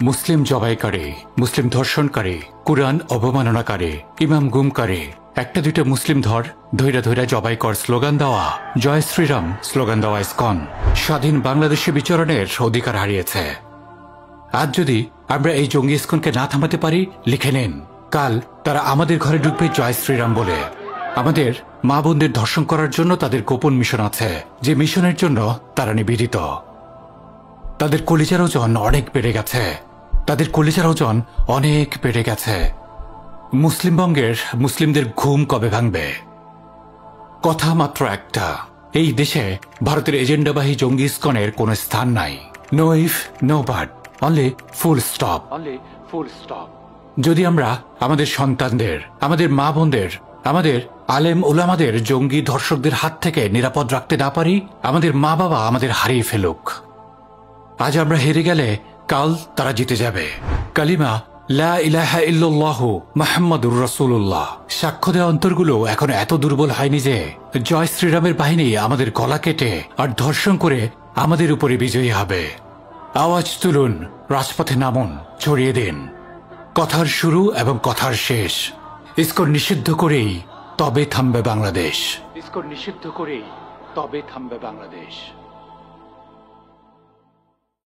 মুসলিম জবাই করে, মুসলিম ধর্ষণ করে, কুরআন অবমাননা করে, ইমাম গুম করে, একটা দুইটা মুসলিম ধৈরা ধৈরা জবাই কর স্লোগান দেওয়া, জয় শ্রীরাম স্লোগান দেওয়া ইসকন স্বাধীন বাংলাদেশে বিচরণের অধিকার হারিয়েছে। আজ যদি আমরা এই জঙ্গি ইসকনকে না থামাতে পারি, লিখে নিন, কাল তারা আমাদের ঘরে ঢুকবে জয় শ্রীরাম বলে। আমাদের মা বোনদের ধর্ষণ করার জন্য তাদের গোপন মিশন আছে, যে মিশনের জন্য তারা নিবেদিত। তাদের কলিজার ওজন অনেক বেড়ে গেছে, তাদের কলিজার ওজন অনেক বেড়ে গেছে। মুসলিমবঙ্গের মুসলিমদের ঘুম কবে ভাঙবে? কথা মাত্র একটা, এই দেশে ভারতের এজেন্ডাবাহী জঙ্গি ইসকনের কোনো স্থান নাই। No if no but, only full stop. যদি আমরা আমাদের সন্তানদের, আমাদের মা বোনদের, আমাদের আলেম ওলামাদের জঙ্গি ধর্ষকদের হাত থেকে নিরাপদ রাখতে না পারি, আমাদের মা বাবা আমাদের হারিয়ে ফেলুক। আজ আমরা হেরে গেলে কাল তারা জিতে যাবে। কালিমা লা ইলাহা ইল্লাল্লাহু মুহাম্মাদুর রাসূলুল্লাহ সাক্ষ্য দেওয়া অন্তরগুলো এখন এত দুর্বল হয়নি যে জয় শ্রীরামের বাহিনী আমাদের গলা কেটে আর ধর্ষণ করে আমাদের উপরে বিজয়ী হবে। আওয়াজ তুলুন, রাজপথে নামুন, ছড়িয়ে দিন। কথার শুরু এবং কথার শেষ ইসকন নিষিদ্ধ করেই তবে থামবে বাংলাদেশ। ইসকন নিষিদ্ধ করেই তবে থামবে বাংলাদেশ।